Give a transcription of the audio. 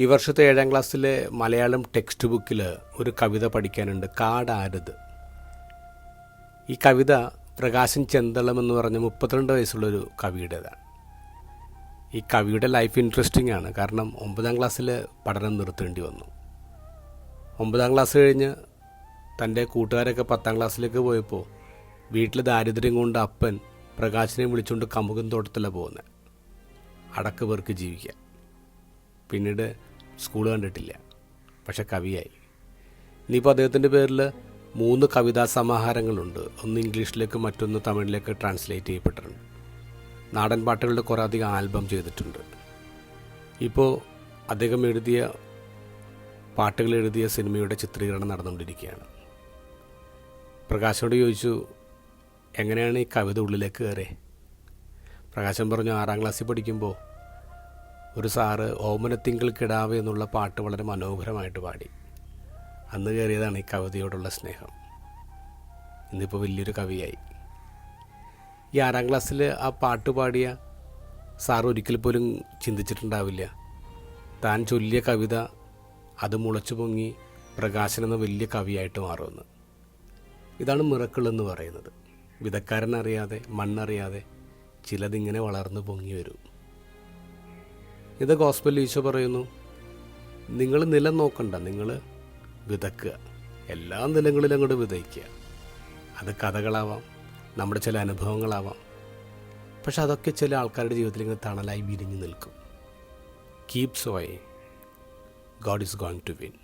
ഈ വർഷത്തെ 7ാം ക്ലാസ്സിലെ മലയാളം ടെക്സ്റ്റ് ബുക്കിൽ ഒരു കവിത പഠിക്കാനുണ്ട്, കാടാരത്. ഈ കവിത പ്രകാശൻ ചെന്തളം എന്ന് പറഞ്ഞ 32 വയസ്സുള്ളൊരു കവിയുടേതാണ്. ഈ കവിയുടെ ലൈഫ് ഇൻട്രസ്റ്റിംഗ് ആണ്. കാരണം 9ാം ക്ലാസ്സിൽ പഠനം നിർത്തേണ്ടി വന്നു. 9ാം ക്ലാസ് കഴിഞ്ഞ് തൻ്റെ കൂട്ടുകാരൊക്കെ 10ാം ക്ലാസ്സിലേക്ക് പോയപ്പോൾ വീട്ടിൽ ദാരിദ്ര്യം കൊണ്ട് അപ്പൻ പ്രകാശനെ വിളിച്ചുകൊണ്ട് കമുകൻ തോട്ടത്തിലാണ് പോകുന്നത്, അടക്ക് പേർക്ക് ജീവിക്കാൻ. പിന്നീട് സ്കൂൾ കണ്ടിട്ടില്ല, പക്ഷെ കവിയായി. ഇനിയിപ്പോൾ അദ്ദേഹത്തിൻ്റെ പേരിൽ 3 കവിതാ സമാഹാരങ്ങളുണ്ട്. ഒന്ന് ഇംഗ്ലീഷിലേക്ക്, മറ്റൊന്ന് തമിഴിലേക്ക് ട്രാൻസ്ലേറ്റ് ചെയ്യപ്പെട്ടിട്ടുണ്ട്. നാടൻ പാട്ടുകളുടെ കുറേ അധികം ആൽബം ചെയ്തിട്ടുണ്ട്. ഇപ്പോൾ അദ്ദേഹം എഴുതിയ പാട്ടുകൾ എഴുതിയ സിനിമയുടെ ചിത്രീകരണം നടന്നുകൊണ്ടിരിക്കുകയാണ്. പ്രകാശനോട് ചോദിച്ചു, എങ്ങനെയാണ് ഈ കവിത ഉള്ളിലേക്ക് കയറിയത്? പ്രകാശൻ പറഞ്ഞു, 6ാം ക്ലാസ്സിൽ പഠിക്കുമ്പോൾ ഒരു സാറ് ഓമനത്തിങ്കൾ കിടാവ് എന്നുള്ള പാട്ട് വളരെ മനോഹരമായിട്ട് പാടി. അന്ന് കയറിയതാണ് ഈ കവിതയോടുള്ള സ്നേഹം. ഇന്നിപ്പോൾ വലിയൊരു കവിയായി. ഈ 6ാം ക്ലാസ്സിൽ ആ പാട്ട് പാടിയ സാർ ഒരിക്കൽ പോലും ചിന്തിച്ചിട്ടുണ്ടാവില്ല താൻ ചൊല്ലിയ കവിത അത് മുളച്ചു പൊങ്ങി പ്രകാശൻ എന്ന വലിയ കവിയായിട്ട് മാറുമെന്ന്. ഇതാണ് മിറക്കിൾ എന്ന് പറയുന്നത്. വിധക്കാരനറിയാതെ, മണ്ണറിയാതെ ചിലതിങ്ങനെ വളർന്നു പൊങ്ങി വരും. ഇത് ഗോസ്പൽ ഈശോ പറയുന്നു, നിങ്ങൾ നിലം നോക്കണ്ട, നിങ്ങൾ വിതക്കുക. എല്ലാ നിലങ്ങളിലും അങ്ങോട്ട് വിതയ്ക്കുക. അത് കഥകളാവാം, നമ്മുടെ ചില അനുഭവങ്ങളാവാം. പക്ഷെ അതൊക്കെ ചില ആൾക്കാരുടെ ജീവിതത്തിൽ ഇങ്ങനെ തണലായി വിരിഞ്ഞു നിൽക്കും. Keep sowing. God is going to win.